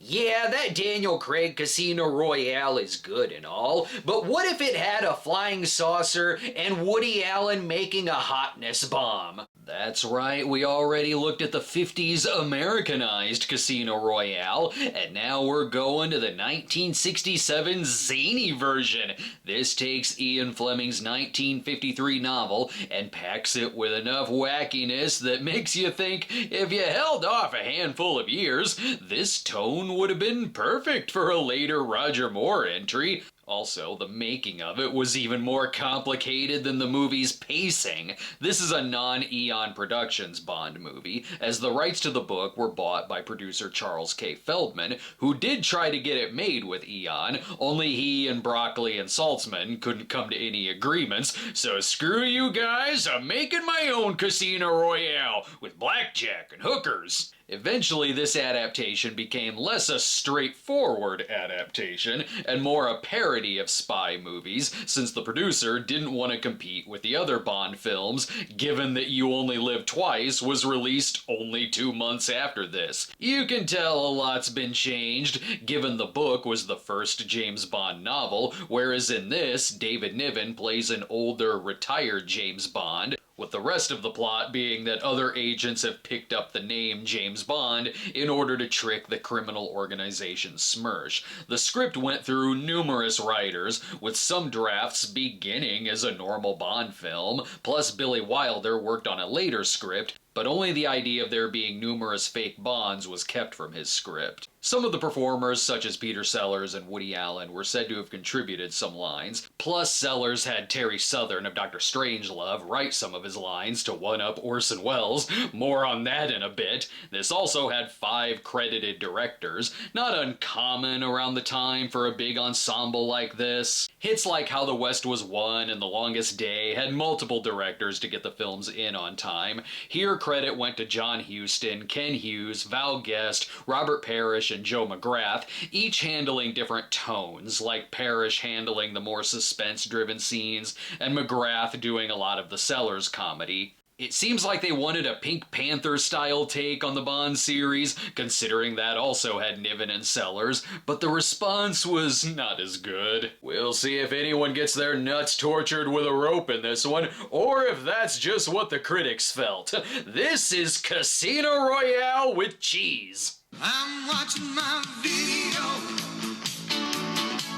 Yeah, that Daniel Craig Casino Royale is good and all, but what if it had a flying saucer and Woody Allen making a hotness bomb? That's right, we already looked at the 50s Americanized Casino Royale, and now we're going to the 1967 zany version. This takes Ian Fleming's 1953 novel and packs it with enough wackiness that makes you think if you held off a handful of years, this tone would have been perfect for a later Roger Moore entry. Also, the making of it was even more complicated than the movie's pacing. This is a non-Eon Productions Bond movie, as the rights to the book were bought by producer Charles K. Feldman, who did try to get it made with Eon, only he and Broccoli and Saltzman couldn't come to any agreements, so screw you guys, I'm making my own Casino Royale, with blackjack and hookers. Eventually, this adaptation became less a straightforward adaptation and more a parody of spy movies, since the producer didn't want to compete with the other Bond films, given that You Only Live Twice was released only 2 months after this. You can tell a lot's been changed, given the book was the first James Bond novel, whereas in this, David Niven plays an older, retired James Bond, with the rest of the plot being that other agents have picked up the name James Bond in order to trick the criminal organization SMERSH. The script went through numerous writers, with some drafts beginning as a normal Bond film, plus Billy Wilder worked on a later script, but only the idea of there being numerous fake Bonds was kept from his script. Some of the performers, such as Peter Sellers and Woody Allen, were said to have contributed some lines, plus Sellers had Terry Southern of Dr. Strangelove write some of his lines to one-up Orson Welles. More on that in a bit. This also had 5 credited directors, not uncommon around the time for a big ensemble like this. Hits like How the West Was Won and The Longest Day had multiple directors to get the films in on time. Here credit went to John Huston, Ken Hughes, Val Guest, Robert Parrish, and Joe McGrath, each handling different tones, like Parrish handling the more suspense-driven scenes, and McGrath doing a lot of the Sellers comedy. It seems like they wanted a Pink Panther-style take on the Bond series, considering that also had Niven and Sellers, but the response was not as good. We'll see if anyone gets their nuts tortured with a rope in this one, or if that's just what the critics felt. This is Casino Royale with cheese. I'm watching my video.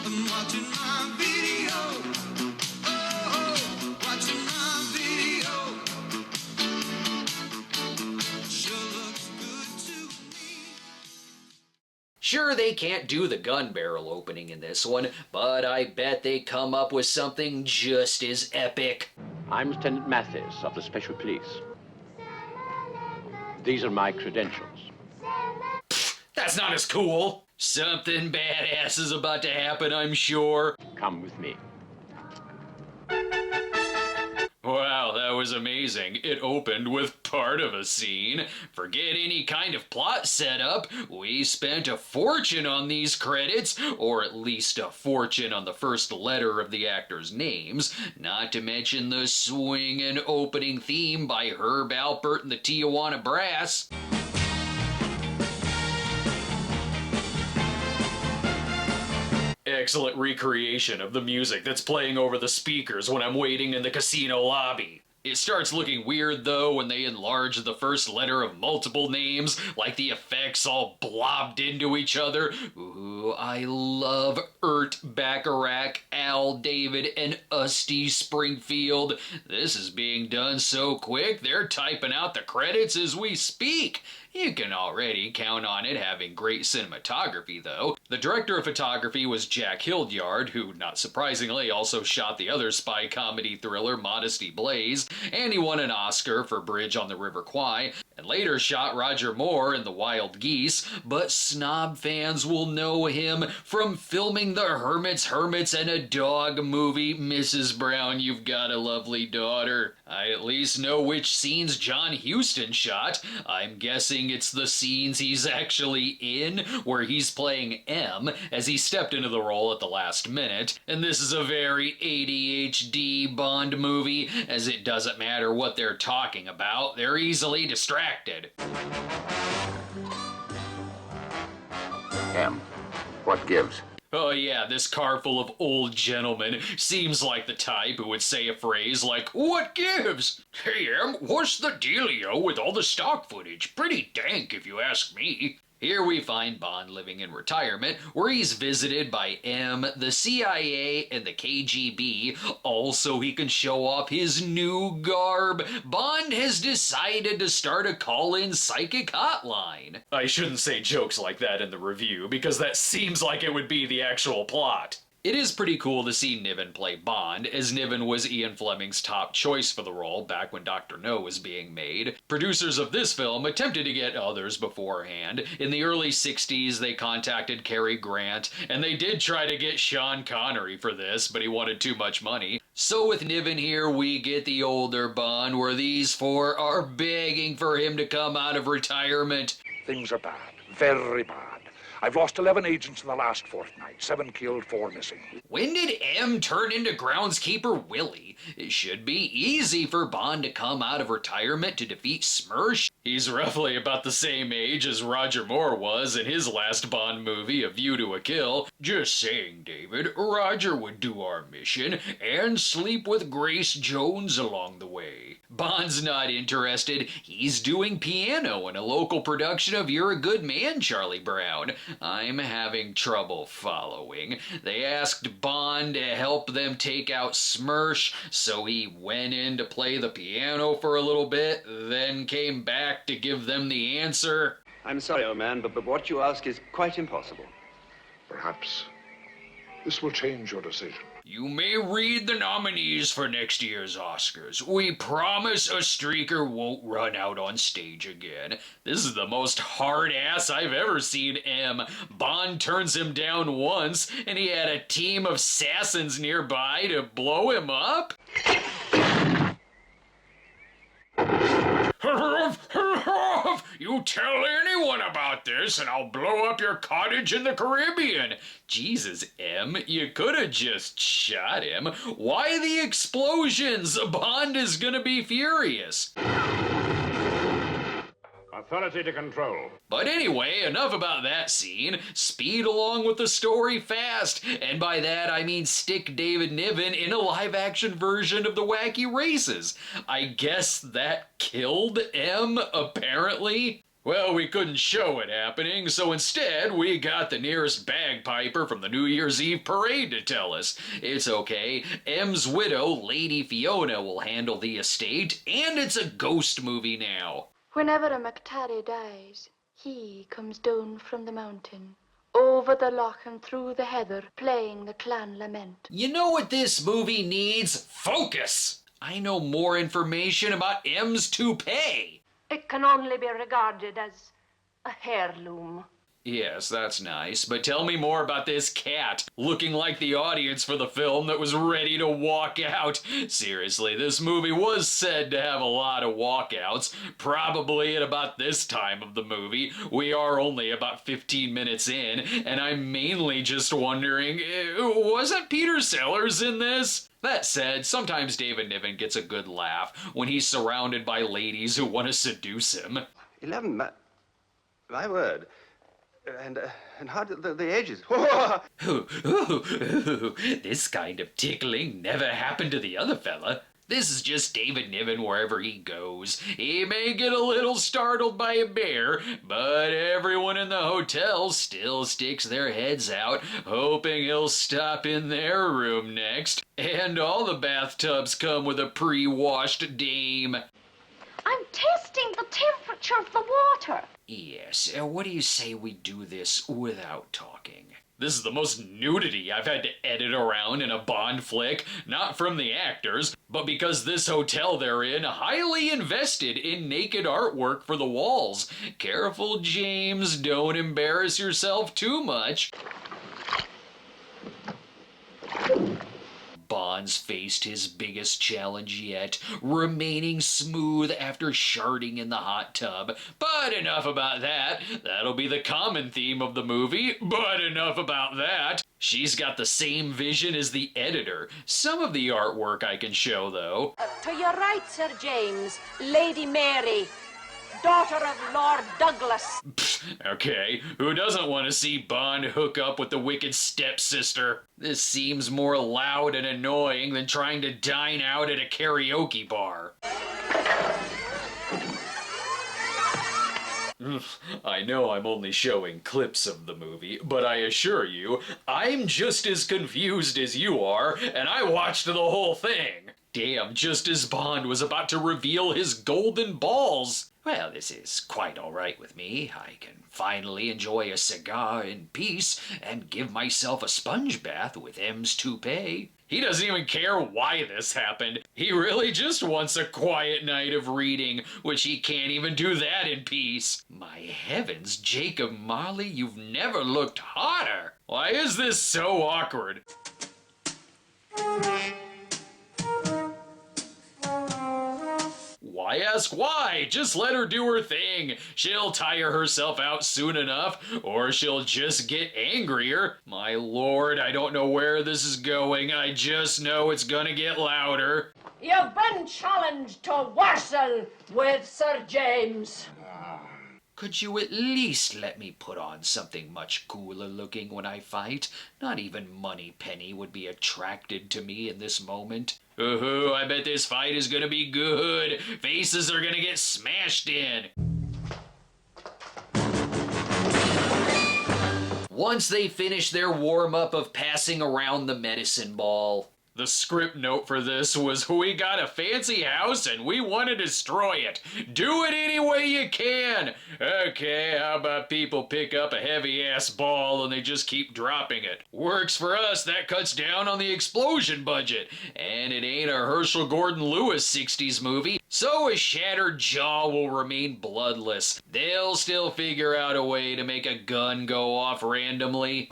I'm watching my video. Oh, watching my video. Sure looks good to me. Sure, they can't do the gun barrel opening in this one, but I bet they come up with something just as epic. I'm Lieutenant Mathis of the Special Police. These are my credentials. That's not as cool. Something badass is about to happen, I'm sure. Come with me. Wow, that was amazing. It opened with part of a scene. Forget any kind of plot setup. We spent a fortune on these credits, or at least a fortune on the first letter of the actors' names, not to mention the swinging opening theme by Herb Alpert and the Tijuana Brass. Excellent recreation of the music that's playing over the speakers when I'm waiting in the casino lobby. It starts looking weird though when they enlarge the first letter of multiple names, like the effects all blobbed into each other. Ooh, I love Ert Bacharach, Al David, and Usty Springfield. This is being done so quick, they're typing out the credits as we speak. You can already count on it having great cinematography, though. The director of photography was Jack Hildyard, who, not surprisingly, also shot the other spy comedy thriller Modesty Blaze, and he won an Oscar for Bridge on the River Kwai, and later shot Roger Moore in The Wild Geese, but Snob fans will know him from filming the Hermits and a Dog movie, Mrs. Brown, You've Got a Lovely Daughter. I at least know which scenes John Huston shot. I'm guessing it's the scenes he's actually in, where he's playing M, as he stepped into the role at the last minute, and this is a very ADHD Bond movie, as it doesn't matter what they're talking about, they're easily distracted. M. What gives? Oh yeah, this car full of old gentlemen seems like the type who would say a phrase like, "What gives?" "Hey Em, what's the dealio with all the stock footage? Pretty dank if you ask me." Here we find Bond living in retirement, where he's visited by M, the CIA, and the KGB, all so he can show off his new garb. Bond has decided to start a call-in psychic hotline. I shouldn't say jokes like that in the review, because that seems like it would be the actual plot. It is pretty cool to see Niven play Bond, as Niven was Ian Fleming's top choice for the role back when Dr. No was being made. Producers of this film attempted to get others beforehand. In the early 60s, they contacted Cary Grant, and they did try to get Sean Connery for this, but he wanted too much money. So with Niven here, we get the older Bond, where these four are begging for him to come out of retirement. Things are bad, very bad. I've lost 11 agents in the last fortnight, 7 killed, 4 missing. When did M turn into groundskeeper Willie? It should be easy for Bond to come out of retirement to defeat Smersh. He's roughly about the same age as Roger Moore was in his last Bond movie, A View to a Kill. Just saying, David, Roger would do our mission and sleep with Grace Jones along the way. Bond's not interested. He's doing piano in a local production of You're a Good Man, Charlie Brown. I'm having trouble following. They asked Bond to help them take out Smersh, so he went in to play the piano for a little bit, then came back to give them the answer. I'm sorry, old man, but what you ask is quite impossible. Perhaps this will change your decision. You may read the nominees for next year's Oscars. We promise a streaker won't run out on stage again. This is the most hard ass I've ever seen M. Bond turns him down once, and he had a team of assassins nearby to blow him up? You tell anyone about this and I'll blow up your cottage in the Caribbean. Jesus, M, you could have just shot him. Why the explosions? Bond is gonna be furious. Authority to control. But anyway, enough about that scene. Speed along with the story fast. And by that, I mean stick David Niven in a live-action version of the Wacky Races. I guess that killed M, apparently. Well, we couldn't show it happening, so instead we got the nearest bagpiper from the New Year's Eve parade to tell us. It's okay. M's widow, Lady Fiona, will handle the estate, and it's a ghost movie now. Whenever a McTarry dies, he comes down from the mountain, over the loch and through the heather, playing the clan lament. You know what this movie needs? Focus! I know more information about M's toupee. It can only be regarded as a heirloom. Yes, that's nice, but tell me more about this cat, looking like the audience for the film that was ready to walk out. Seriously, this movie was said to have a lot of walkouts, probably at about this time of the movie. We are only about 15 minutes in, and I'm mainly just wondering, wasn't Peter Sellers in this? That said, sometimes David Niven gets a good laugh when he's surrounded by ladies who want to seduce him. 11, my word. And how did the ages? This kind of tickling never happened to the other fella. This is just David Niven wherever he goes. He may get a little startled by a bear, but everyone in the hotel still sticks their heads out, hoping he'll stop in their room next. And all the bathtubs come with a pre-washed dame. I'm testing the temperature of the water. Yes, what do you say we do this without talking? This is the most nudity I've had to edit around in a Bond flick, not from the actors, but because this hotel they're in highly invested in naked artwork for the walls. Careful, James, don't embarrass yourself too much. Bond's faced his biggest challenge yet, remaining smooth after sharding in the hot tub. But enough about that. That'll be the common theme of the movie, but enough about that. She's got the same vision as the editor. Some of the artwork I can show, though. To your right, Sir James, Lady Mary. daughter of Lord Douglas. Okay, who doesn't want to see Bond hook up with the wicked stepsister? This seems more loud and annoying than trying to dine out at a karaoke bar. I know I'm only showing clips of the movie, but I assure you, I'm just as confused as you are, and I watched the whole thing. Damn, just as Bond was about to reveal his golden balls. Well, this is quite alright with me. I can finally enjoy a cigar in peace and give myself a sponge bath with M's toupee. He doesn't even care why this happened. He really just wants a quiet night of reading, which he can't even do that in peace. My heavens, Jacob Marley, you've never looked hotter. Why is this so awkward? Why ask why? Just let her do her thing. She'll tire herself out soon enough, or she'll just get angrier. My lord, I don't know where this is going. I just know it's gonna get louder. You've been challenged to warstle with Sir James. Could you at least let me put on something much cooler looking when I fight? Not even Moneypenny would be attracted to me in this moment. Ooh, I bet this fight is gonna be good. Faces are gonna get smashed in. Once they finish their warm-up of passing around the medicine ball. The script note for this was, we got a fancy house and we want to destroy it. Do it any way you can. Okay, how about people pick up a heavy-ass ball and they just keep dropping it? Works for us, that cuts down on the explosion budget. And it ain't a Herschel Gordon Lewis 60s movie, so a shattered jaw will remain bloodless. They'll still figure out a way to make a gun go off randomly.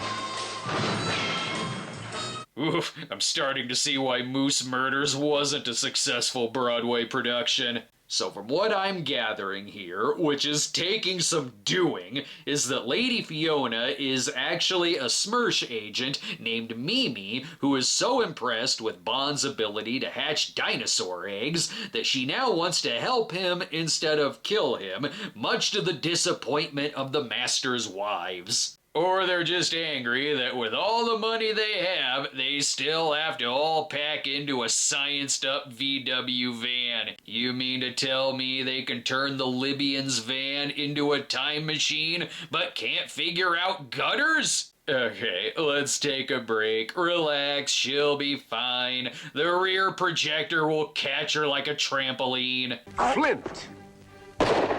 Oof, I'm starting to see why Moose Murders wasn't a successful Broadway production. So from what I'm gathering here, which is taking some doing, is that Lady Fiona is actually a SMERSH agent named Mimi who is so impressed with Bond's ability to hatch dinosaur eggs that she now wants to help him instead of kill him, much to the disappointment of the Master's wives. Or they're just angry that with all the money they have, they still have to all pack into a scienced-up VW van. You mean to tell me they can turn the Libyans' van into a time machine, but can't figure out gutters? Okay, let's take a break. Relax, she'll be fine. The rear projector will catch her like a trampoline. Flint!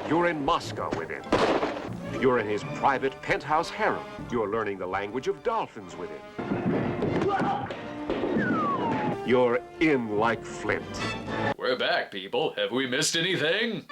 You're in Moscow with him. You're in his private penthouse harem. You're learning the language of dolphins with him. You're in like Flint. We're back, people. Have we missed anything?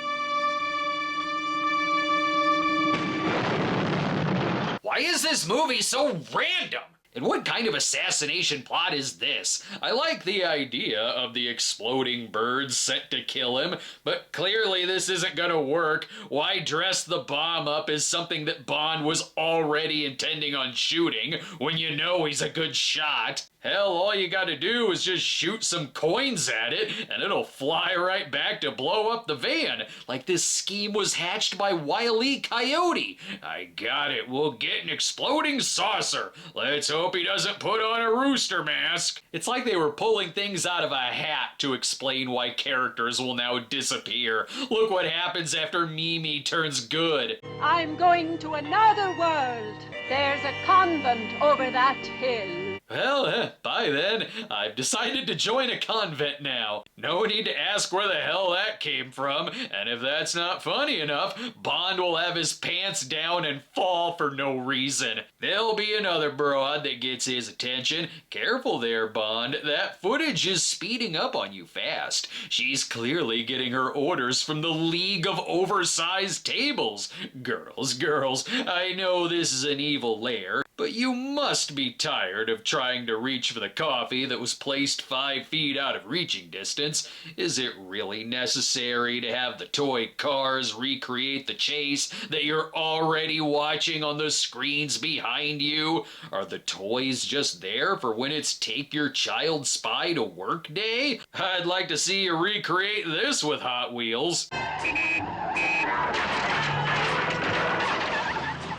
Why is this movie so random? And what kind of assassination plot is this? I like the idea of the exploding birds sent to kill him, but clearly this isn't gonna work. Why dress the bomb up as something that Bond was already intending on shooting when you know he's a good shot? Hell, all you gotta do is just shoot some coins at it, and it'll fly right back to blow up the van, like this scheme was hatched by Wile E. Coyote. I got it, we'll get an exploding saucer. Let's hope he doesn't put on a rooster mask. It's like they were pulling things out of a hat to explain why characters will now disappear. Look what happens after Mimi turns good. I'm going to another world. There's a convent over that hill. Well, bye then. I've decided to join a convent now. No need to ask where the hell that came from, and if that's not funny enough, Bond will have his pants down and fall for no reason. There'll be another broad that gets his attention. Careful there, Bond. That footage is speeding up on you fast. She's clearly getting her orders from the League of Oversized Tables. Girls, I know this is an evil lair, but you must be tired of trying to reach for the coffee that was placed 5 feet out of reaching distance moments. Is it really necessary to have the toy cars recreate the chase that you're already watching on the screens behind you? Are the toys just there for when it's take your child spy to work day? I'd like to see you recreate this with Hot Wheels.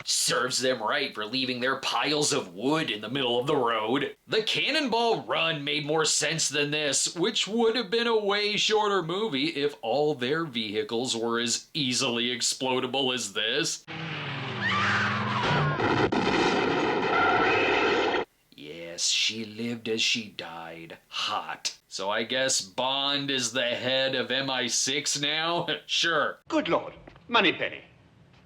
Serves them right for leaving their piles of wood in the middle of the road. The Cannonball Run made more sense than this, which would have been a way shorter movie if all their vehicles were as easily explodable as this. Yes, she lived as she died. Hot. So I guess Bond is the head of MI6 now? Sure. Good Lord, Moneypenny,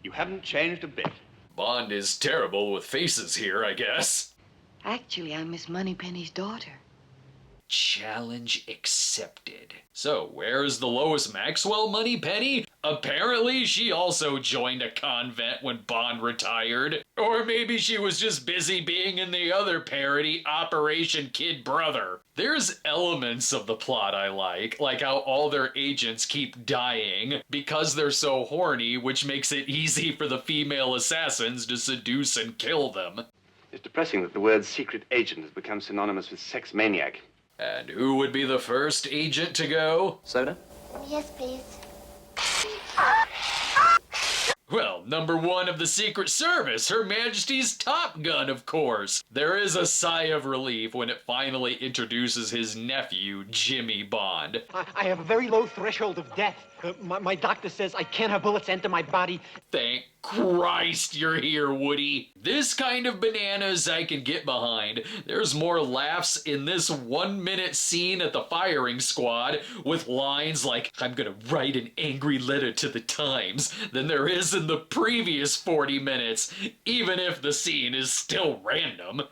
you haven't changed a bit. Bond is terrible with faces here, I guess. Actually, I'm Miss Moneypenny's daughter. Challenge accepted. So, where's the Lois Maxwell Moneypenny? Apparently, she also joined a convent when Bond retired. Or maybe she was just busy being in the other parody, Operation Kid Brother. There's elements of the plot I like how all their agents keep dying because they're so horny, which makes it easy for the female assassins to seduce and kill them. It's depressing that the word secret agent has become synonymous with sex maniac. And who would be the first agent to go? Soda? Yes, please. Well, number one of the Secret Service, Her Majesty's Top Gun, of course. There is a sigh of relief when it finally introduces his nephew, Jimmy Bond. I have a very low threshold of death. My doctor says I can't have bullets enter my body. Thank Christ you're here, Woody. This kind of bananas I can get behind. There's more laughs in this 1 minute scene at the firing squad with lines like, I'm gonna write an angry letter to the Times, than there is in the previous 40 minutes, even if the scene is still random.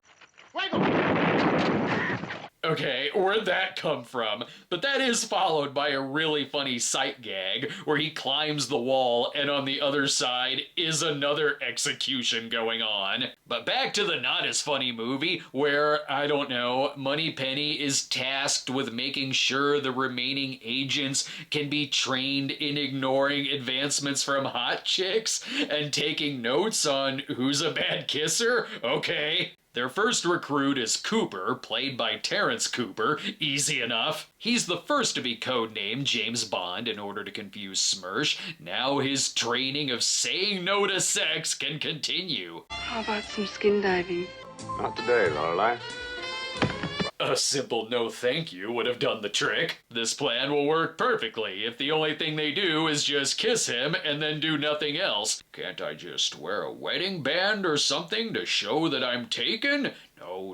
Okay, where'd that come from? But that is followed by a really funny sight gag where he climbs the wall and on the other side is another execution going on. But back to the not as funny movie where, I don't know, Moneypenny is tasked with making sure the remaining agents can be trained in ignoring advancements from hot chicks and taking notes on who's a bad kisser. Okay. Their first recruit is Cooper, played by Terrence Cooper. Easy enough. He's the first to be codenamed James Bond in order to confuse Smersh. Now his training of saying no to sex can continue. How about some skin diving? Not today, Lorelei. A simple no thank you would have done the trick. This plan will work perfectly if the only thing they do is just kiss him and then do nothing else. Can't I just wear a wedding band or something to show that I'm taken?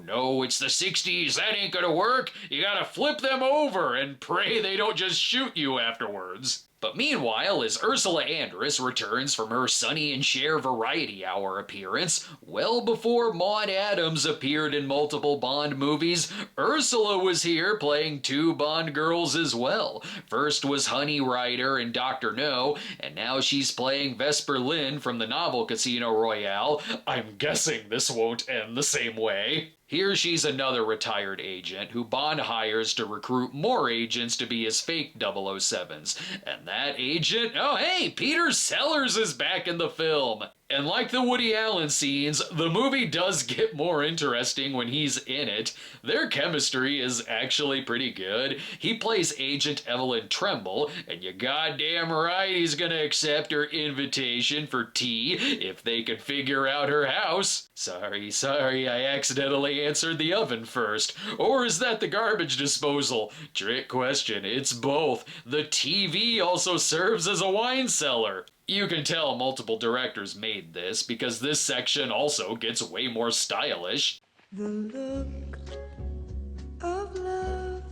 No, it's the 60s. That ain't gonna work. You gotta flip them over and pray they don't just shoot you afterwards. But meanwhile, as Ursula Andress returns from her Sonny and Cher Variety Hour appearance, well before Maude Adams appeared in multiple Bond movies, Ursula was here playing two Bond girls as well. First was Honey Rider in Dr. No, and now she's playing Vesper Lynd from the novel Casino Royale. I'm guessing this won't end the same way. Here she's another retired agent who Bond hires to recruit more agents to be his fake 007s. And that agent, oh hey, Peter Sellers is back in the film. And like the Woody Allen scenes, the movie does get more interesting when he's in it. Their chemistry is actually pretty good. He plays Agent Evelyn Tremble, and you goddamn right he's gonna accept her invitation for tea if they can figure out her house. Sorry, I accidentally answered the oven first. Or is that the garbage disposal? Trick question, it's both. The TV also serves as a wine cellar. You can tell multiple directors made this because this section also gets way more stylish. The look of love.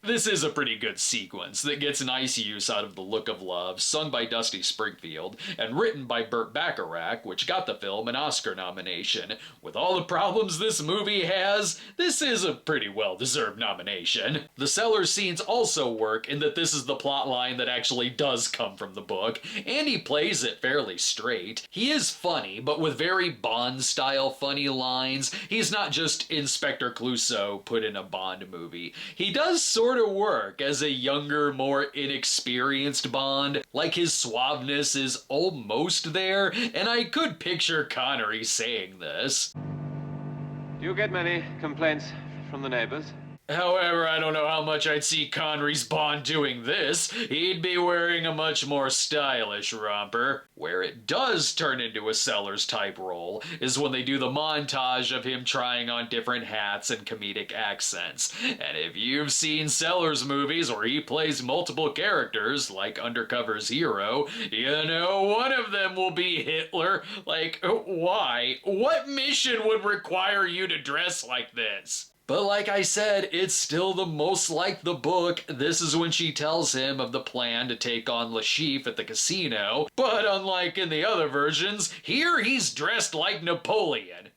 This is a pretty good sequence that gets nice use out of The Look of Love, sung by Dusty Springfield, and written by Burt Bacharach, which got the film an Oscar nomination. With all the problems this movie has, this is a pretty well-deserved nomination. The cellar scenes also work in that this is the plot line that actually does come from the book, and he plays it fairly straight. He is funny, but with very Bond-style funny lines. He's not just Inspector Clouseau put in a Bond movie. He does sort sort of work as a younger, more inexperienced Bond. Like, his suaveness is almost there, and I could picture Connery saying this. Do you get many complaints from the neighbors? However, I don't know how much I'd see Connery's Bond doing this. He'd be wearing a much more stylish romper. Where it does turn into a Sellers type role is when they do the montage of him trying on different hats and comedic accents. And if you've seen Sellers movies where he plays multiple characters, like Undercover's Hero, you know one of them will be Hitler. Like, why? What mission would require you to dress like this? But like I said, it's still the most like the book. This is when she tells him of the plan to take on Le Chiffre at the casino. But unlike in the other versions, here he's dressed like Napoleon.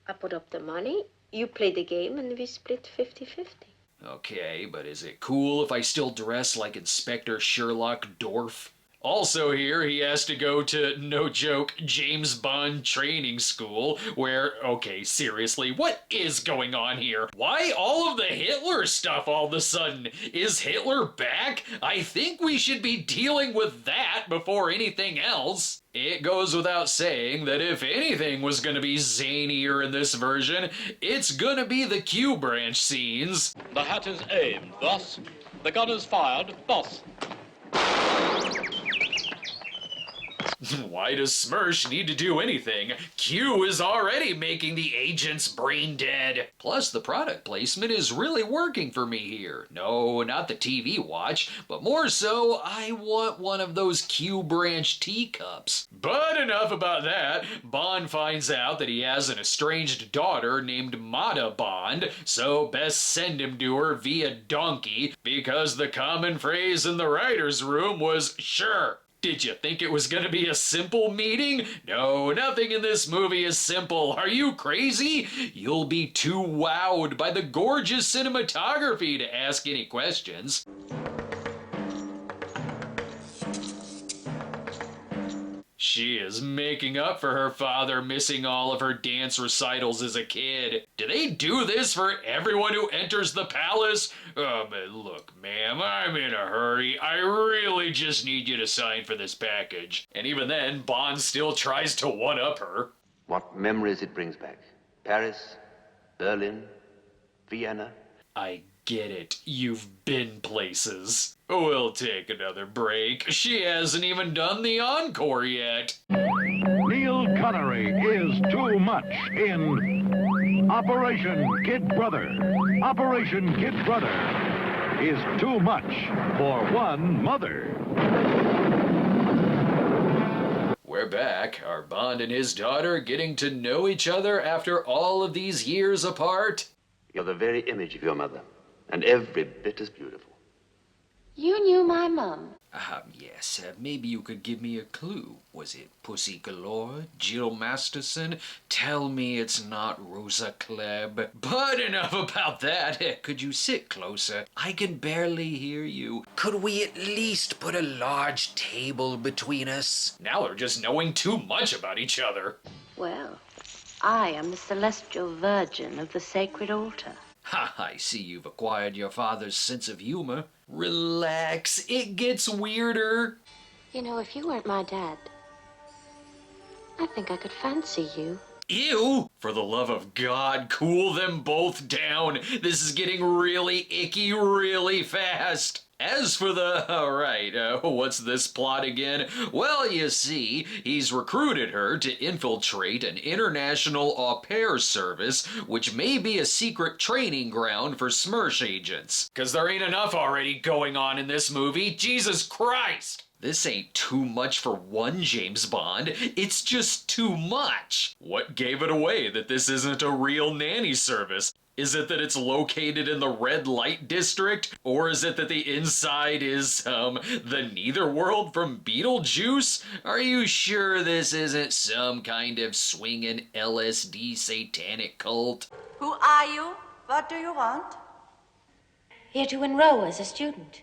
I put up the money, you play the game, and we split 50-50. Okay, but is it cool if I still dress like Inspector Sherlock Dorf? Also here, he has to go to, no joke, James Bond training school, where, okay, seriously, what is going on here? Why all of the Hitler stuff all of a sudden? Is Hitler back? I think we should be dealing with that before anything else. It goes without saying that if anything was gonna be zanier in this version, it's gonna be the Q branch scenes. The hat is aimed, thus. The gun is fired, thus. Why does Smirsh need to do anything? Q is already making the agents brain dead. Plus, the product placement is really working for me here. No, not the TV watch, but more so, I want one of those Q branch teacups. But enough about that. Bond finds out that he has an estranged daughter named Mata Bond, so best send him to her via donkey, because the common phrase in the writer's room was, sure. Did you think it was gonna be a simple meeting? No, nothing in this movie is simple. Are you crazy? You'll be too wowed by the gorgeous cinematography to ask any questions. She is making up for her father missing all of her dance recitals as a kid. Do they do this for everyone who enters the palace? But look, ma'am, I'm in a hurry. I really just need you to sign for this package. And even then, Bond still tries to one-up her. What memories it brings back. Paris, Berlin, Vienna. I get it. You've been places. We'll take another break. She hasn't even done the encore yet. Neil Connery is too much in Operation Kid Brother. Operation Kid Brother is too much for one mother. We're back. Are Bond and his daughter getting to know each other after all of these years apart? You're the very image of your mother, and every bit as beautiful. You knew my mum. Yes. Maybe you could give me a clue. Was it Pussy Galore? Jill Masterson? Tell me it's not Rosa Klebb. But enough about that. Could you sit closer? I can barely hear you. Could we at least put a large table between us? Now they're just knowing too much about each other. Well, I am the celestial virgin of the sacred altar. Ha, I see you've acquired your father's sense of humor. Relax, it gets weirder. You know, if you weren't my dad, I think I could fancy you. Ew! For the love of God, cool them both down. This is getting really icky really fast. As for the, alright, what's this plot again? Well, you see, he's recruited her to infiltrate an international au pair service, which may be a secret training ground for Smirsh agents. 'Cause there ain't enough already going on in this movie, Jesus Christ! This ain't too much for one James Bond, it's just too much. What gave it away that this isn't a real nanny service? Is it that it's located in the red light district? Or is it that the inside is, the Netherworld from Beetlejuice? Are you sure this isn't some kind of swinging LSD satanic cult? Who are you? What do you want? Here to enroll as a student.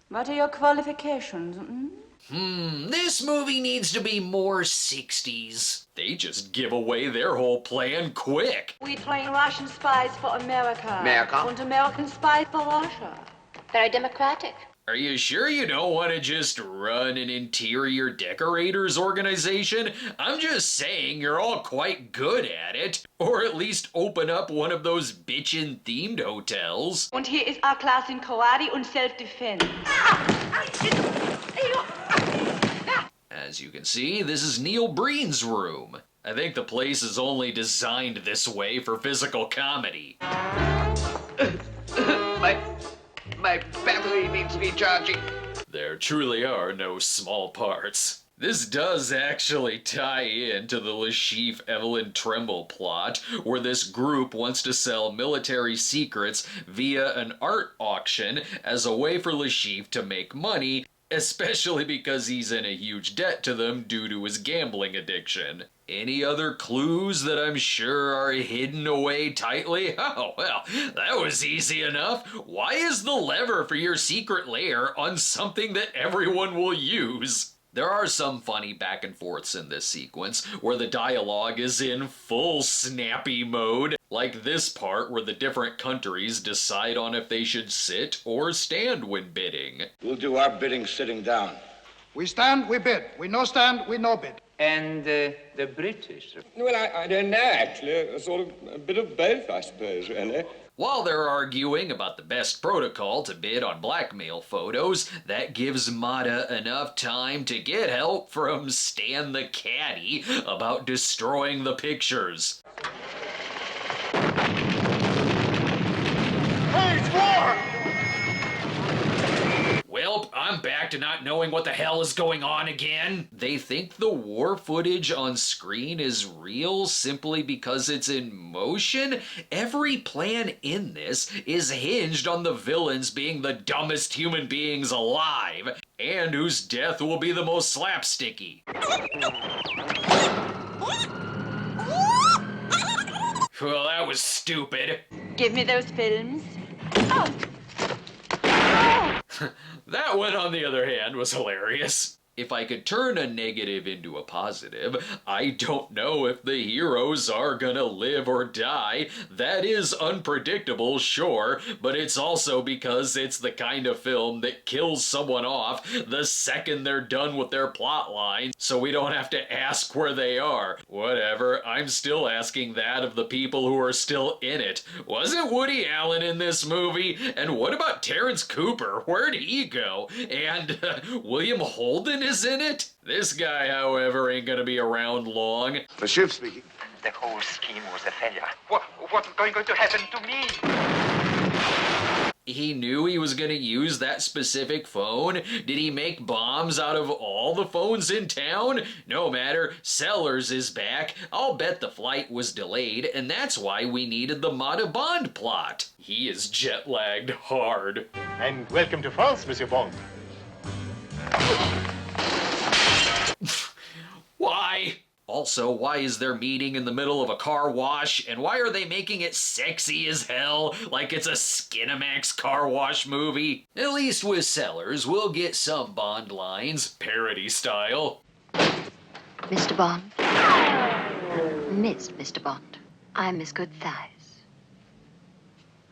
What are your qualifications? This movie needs to be more 60s. They just give away their whole plan quick. We train Russian spies for America. America? And American spies for Russia. Very democratic. Are you sure you don't want to just run an interior decorators organization? I'm just saying you're all quite good at it. Or at least open up one of those bitchin' themed hotels. Und hier ist our class in karate und self-defense. As you can see, this is Neil Breen's room. I think the place is only designed this way for physical comedy. My battery needs recharging. There truly are no small parts. This does actually tie into the Lashif Evelyn Tremble plot, where this group wants to sell military secrets via an art auction as a way for Lashif to make money, especially because he's in a huge debt to them due to his gambling addiction. Any other clues that I'm sure are hidden away tightly? Oh, well, that was easy enough. Why is the lever for your secret lair on something that everyone will use? There are some funny back and forths in this sequence, where the dialogue is in full snappy mode, like this part where the different countries decide on if they should sit or stand when bidding. We'll do our bidding sitting down. We stand, we bid. We no stand, we no bid. And the British? Well, I don't know, actually. A sort of a bit of both, I suppose, really. While they're arguing about the best protocol to bid on blackmail photos, that gives Mata enough time to get help from Stan the caddy about destroying the pictures. Wage war! Well, I'm back to not knowing what the hell is going on again. They think the war footage on screen is real simply because it's in motion? Every plan in this is hinged on the villains being the dumbest human beings alive, and whose death will be the most slapsticky. Well, that was stupid. Give me those films. That one, on the other hand, was hilarious. If I could turn a negative into a positive, I don't know if the heroes are gonna live or die. That is unpredictable, sure, but it's also because it's the kind of film that kills someone off the second they're done with their plot line, so we don't have to ask where they are. Whatever, I'm still asking that of the people who are still in it. Wasn't Woody Allen in this movie? And what about Terrence Cooper? Where'd he go? And William Holden is in it? This guy, however, ain't gonna be around long. The ship speaking. The whole scheme was a failure. What's going to happen to me? He knew he was gonna use that specific phone? Did he make bombs out of all the phones in town? No matter, Sellers is back. I'll bet the flight was delayed, and that's why we needed the Mata Bond plot. He is jet-lagged hard. And welcome to France, Monsieur Bond. Why? Also, why is their meeting in the middle of a car wash, and why are they making it sexy as hell, like it's a Skinamax car wash movie? At least with Sellers, we'll get some Bond lines, parody style. Mr. Bond? Miss Mr. Bond. I miss good thighs.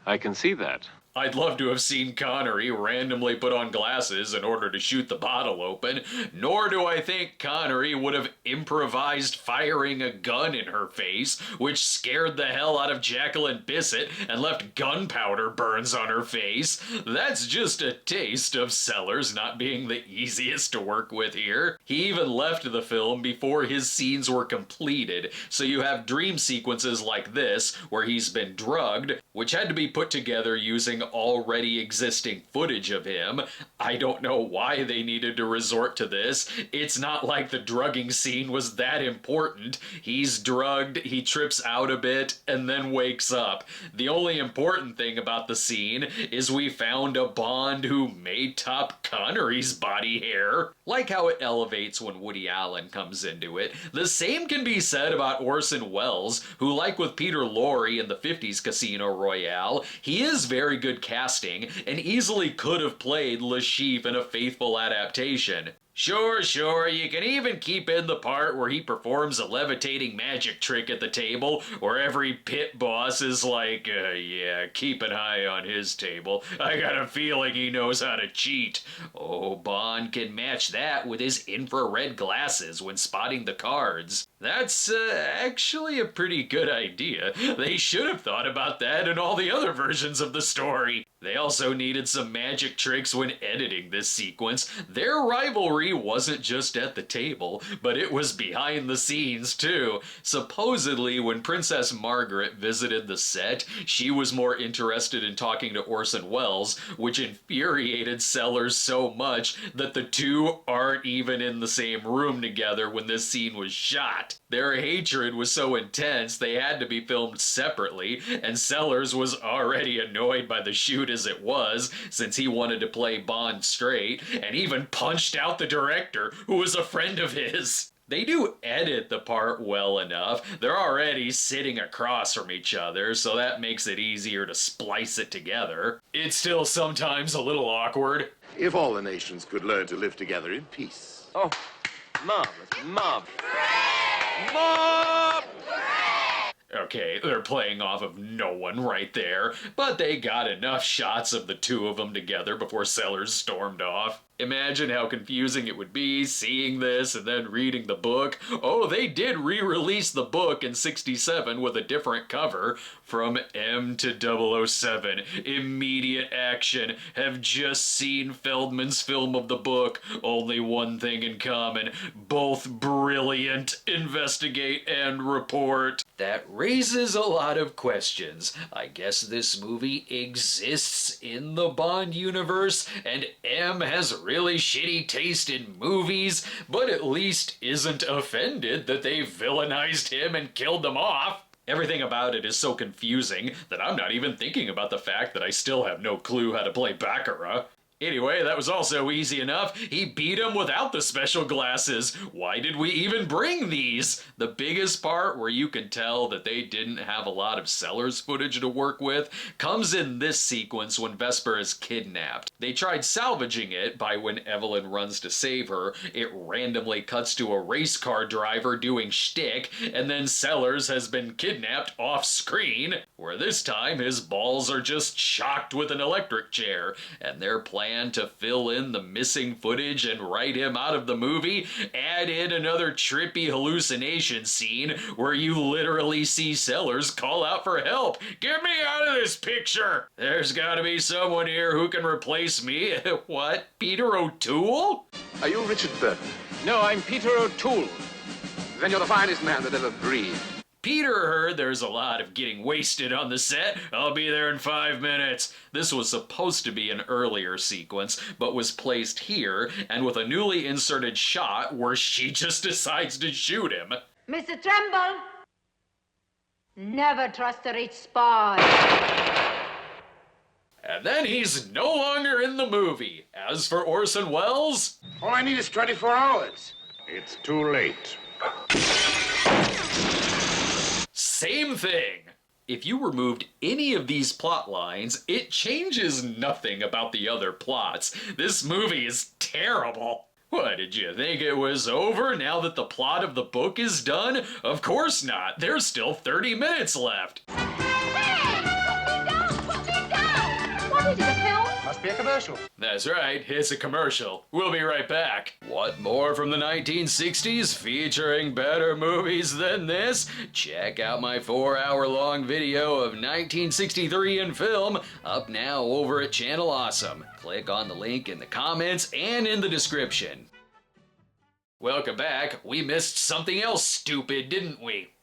I can see that. I'd love to have seen Connery randomly put on glasses in order to shoot the bottle open, nor do I think Connery would have improvised firing a gun in her face, which scared the hell out of Jacqueline Bisset and left gunpowder burns on her face. That's just a taste of Sellers not being the easiest to work with here. He even left the film before his scenes were completed, so you have dream sequences like this, where he's been drugged, which had to be put together using already existing footage of him. I don't know why they needed to resort to this. It's not like the drugging scene was that important. He's drugged, he trips out a bit, and then wakes up. The only important thing about the scene is we found a Bond who may top Connery's body hair. Like how it elevates when Woody Allen comes into it. The same can be said about Orson Welles, who, like with Peter Lorre in the 50s Casino Royale, he is very good casting and easily could have played Le Chiffre in a faithful adaptation. Sure, you can even keep in the part where he performs a levitating magic trick at the table, where every pit boss is like, yeah, keep an eye on his table. I got a feeling he knows how to cheat. Oh, Bond can match that with his infrared glasses when spotting the cards. That's actually a pretty good idea. They should have thought about that in all the other versions of the story. They also needed some magic tricks when editing this sequence. Their rivalry wasn't just at the table, but it was behind the scenes too. Supposedly, when Princess Margaret visited the set, she was more interested in talking to Orson Welles, which infuriated Sellers so much that the two aren't even in the same room together when this scene was shot. Their hatred was so intense they had to be filmed separately, and Sellers was already annoyed by the shoot as it was, since he wanted to play Bond straight, and even punched out the director, who was a friend of his. They do edit the part well enough. They're already sitting across from each other, so that makes it easier to splice it together. It's still sometimes a little awkward. If all the nations could learn to live together in peace. Oh, marvelous, marvelous. Mob! Okay, they're playing off of no one right there, but they got enough shots of the two of them together before Sellers stormed off. Imagine how confusing it would be seeing this and then reading the book. Oh, they did re-release the book in '67 with a different cover. From M to 007. Immediate action. Have just seen Feldman's film of the book. Only one thing in common. Both brilliant. Investigate and report. That raises a lot of questions. I guess this movie exists in the Bond universe, and M has really shitty taste in movies, but at least isn't offended that they villainized him and killed him off. Everything about it is so confusing that I'm not even thinking about the fact that I still have no clue how to play Baccarat. Anyway, that was also easy enough. He beat him without the special glasses. Why did we even bring these? The biggest part where you can tell that they didn't have a lot of Sellers footage to work with comes in this sequence when Vesper is kidnapped. They tried salvaging it by when Evelyn runs to save her. It randomly cuts to a race car driver doing shtick, and then Sellers has been kidnapped off screen, where this time his balls are just shocked with an electric chair, and they're playing to fill in the missing footage and write him out of the movie, add in another trippy hallucination scene where you literally see Sellers call out for help. Get me out of this picture! There's gotta be someone here who can replace me. What? Peter O'Toole? Are you Richard Burton? No, I'm Peter O'Toole. Then you're the finest man that ever breathed. Peter heard there's a lot of getting wasted on the set. I'll be there in 5 minutes. This was supposed to be an earlier sequence, but was placed here, and with a newly inserted shot where she just decides to shoot him. Mr. Tremble! Never trust a rich spy. And then he's no longer in the movie. As for Orson Welles... All I need is 24 hours. It's too late. Same thing. If you removed any of these plot lines, it changes nothing about the other plots. This movie is terrible. What, did you think it was over now that the plot of the book is done? Of course not. There's still 30 minutes left. Must be a commercial. That's right, it's a commercial. We'll be right back. What more from the 1960s featuring better movies than this? Check out my 4-hour-long video of 1963 in film, up now over at Channel Awesome. Click on the link in the comments and in the description. Welcome back. We missed something else stupid, didn't we?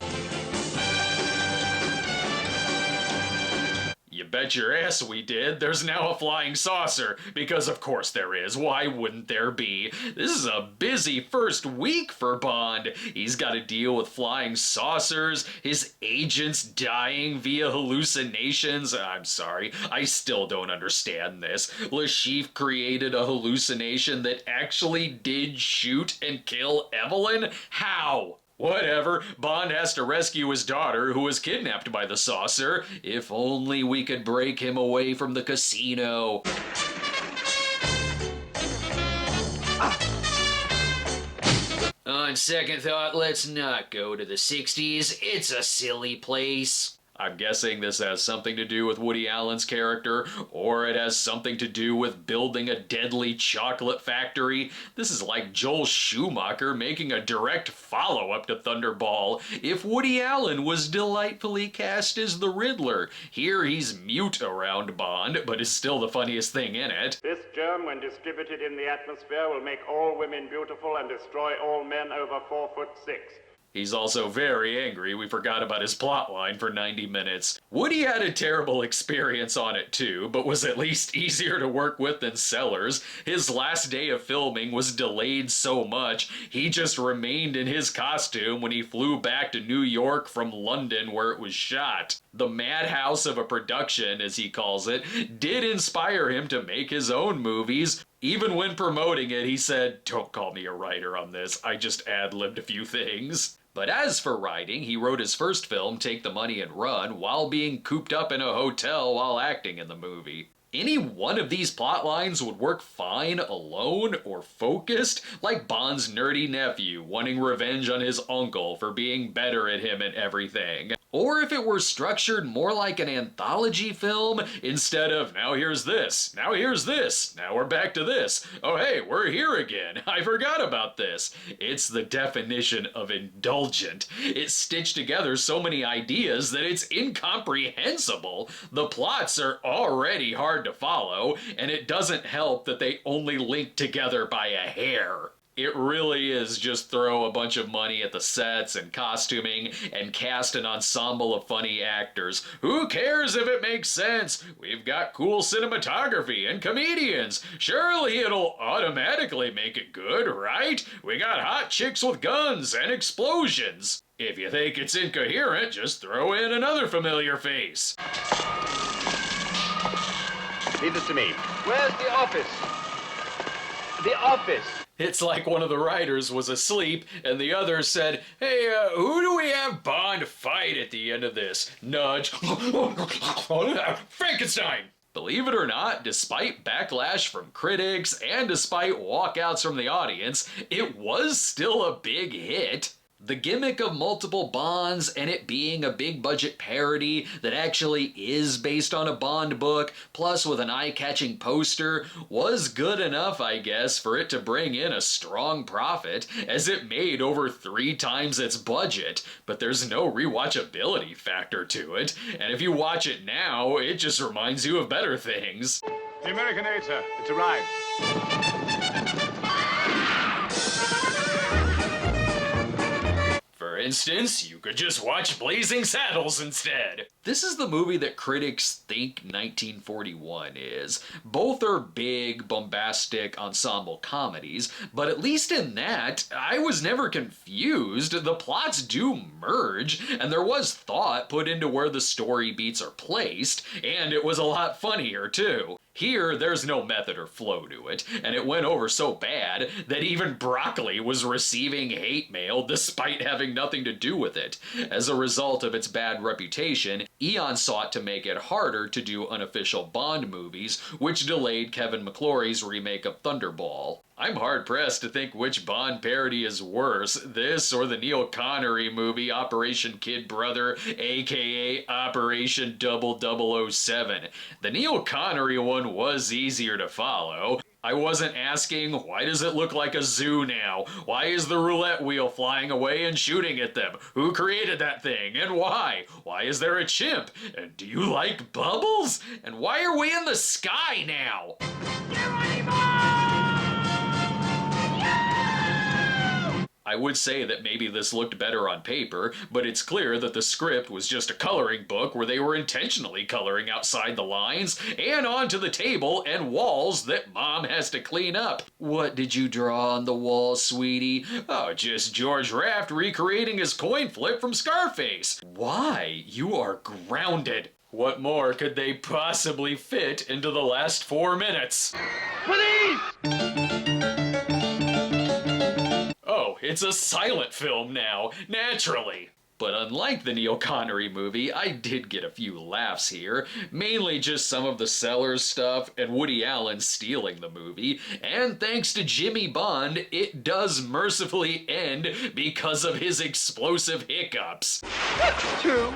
You bet your ass we did. There's now a flying saucer. Because of course there is. Why wouldn't there be? This is a busy first week for Bond. He's got to deal with flying saucers, his agents dying via hallucinations. I'm sorry, I still don't understand this. Le Chiffre created a hallucination that actually did shoot and kill Evelyn? How? Whatever, Bond has to rescue his daughter, who was kidnapped by the saucer. If only we could break him away from the casino. On second thought, let's not go to the 60s. It's a silly place. I'm guessing this has something to do with Woody Allen's character, or it has something to do with building a deadly chocolate factory. This is like Joel Schumacher making a direct follow-up to Thunderball if Woody Allen was delightfully cast as the Riddler. Here he's mute around Bond, but is still the funniest thing in it. This germ, when distributed in the atmosphere, will make all women beautiful and destroy all men over 4'6". He's also very angry we forgot about his plotline for 90 minutes. Woody had a terrible experience on it too, but was at least easier to work with than Sellers. His last day of filming was delayed so much, he just remained in his costume when he flew back to New York from London where it was shot. The madhouse of a production, as he calls it, did inspire him to make his own movies. Even when promoting it, he said, "Don't call me a writer on this, I just ad-libbed a few things." But as for writing, he wrote his first film, Take the Money and Run, while being cooped up in a hotel while acting in the movie. Any one of these plot lines would work fine alone or focused, like Bond's nerdy nephew wanting revenge on his uncle for being better at him at everything. Or if it were structured more like an anthology film, instead of, now here's this, now here's this, now we're back to this, oh hey, we're here again, I forgot about this. It's the definition of indulgent. It's stitched together so many ideas that it's incomprehensible. The plots are already hard to follow, and it doesn't help that they only link together by a hair. It really is just throw a bunch of money at the sets and costuming and cast an ensemble of funny actors. Who cares if it makes sense? We've got cool cinematography and comedians. Surely it'll automatically make it good, right? We got hot chicks with guns and explosions. If you think it's incoherent, just throw in another familiar face. Leave this to me. Where's the office? The office! It's like one of the writers was asleep and the other said, "Hey, who do we have Bond fight at the end of this?" Nudge. Frankenstein! Believe it or not, despite backlash from critics and despite walkouts from the audience, it was still a big hit. The gimmick of multiple Bonds and it being a big budget parody that actually is based on a Bond book, plus with an eye-catching poster, was good enough, I guess, for it to bring in a strong profit, as it made over 3 times its budget. But there's no rewatchability factor to it, and if you watch it now, it just reminds you of better things. The American aid, sir. It's arrived. For instance, you could just watch Blazing Saddles instead. This is the movie that critics think 1941 is. Both are big, bombastic ensemble comedies, but at least in that, I was never confused. The plots do merge, and there was thought put into where the story beats are placed, and it was a lot funnier too. Here, there's no method or flow to it, and it went over so bad that even Broccoli was receiving hate mail despite having nothing to do with it. As a result of its bad reputation, Eon sought to make it harder to do unofficial Bond movies, which delayed Kevin McClory's remake of Thunderball. I'm hard-pressed to think which Bond parody is worse, this or the Neil Connery movie Operation Kid Brother, aka Operation 0007. The Neil Connery one was easier to follow. I wasn't asking, why does it look like a zoo now? Why is the roulette wheel flying away and shooting at them? Who created that thing, and why? Why is there a chimp? And do you like bubbles? And why are we in the sky now? I would say that maybe this looked better on paper, but it's clear that the script was just a coloring book where they were intentionally coloring outside the lines and onto the table and walls that Mom has to clean up. What did you draw on the wall, sweetie? Oh, just George Raft recreating his coin flip from Scarface. Why? You are grounded. What more could they possibly fit into the last 4 minutes? Police! Oh, it's a silent film now, naturally. But unlike the Neil Connery movie, I did get a few laughs here, mainly just some of the Sellers stuff and Woody Allen stealing the movie, and thanks to Jimmy Bond, it does mercifully end because of his explosive hiccups. Two.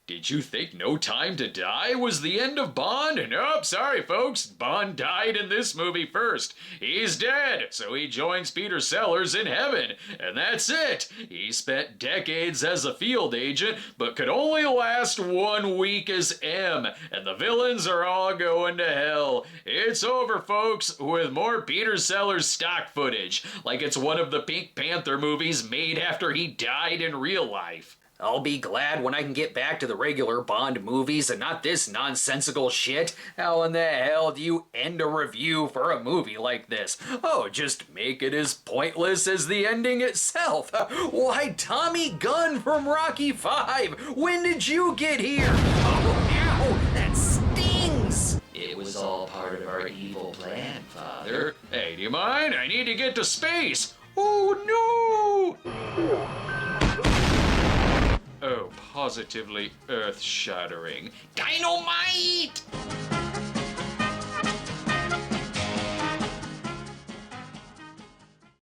Did you think No Time to Die was the end of Bond? Nope, sorry folks, Bond died in this movie first. He's dead, so he joins Peter Sellers in heaven, and that's it. He spent decades as a field agent, but could only last 1 week as M, and the villains are all going to hell. It's over, folks, with more Peter Sellers stock footage, like it's one of the Pink Panther movies made after he died in real life. I'll be glad when I can get back to the regular Bond movies and not this nonsensical shit. How in the hell do you end a review for a movie like this? Oh, just make it as pointless as the ending itself. Why, Tommy Gunn from Rocky V, when did you get here? Oh, ow, that stings! It was all part of our evil plan, Father. Hey, do you mind? I need to get to space. Oh, no! Oh, positively earth-shattering. Dynamite!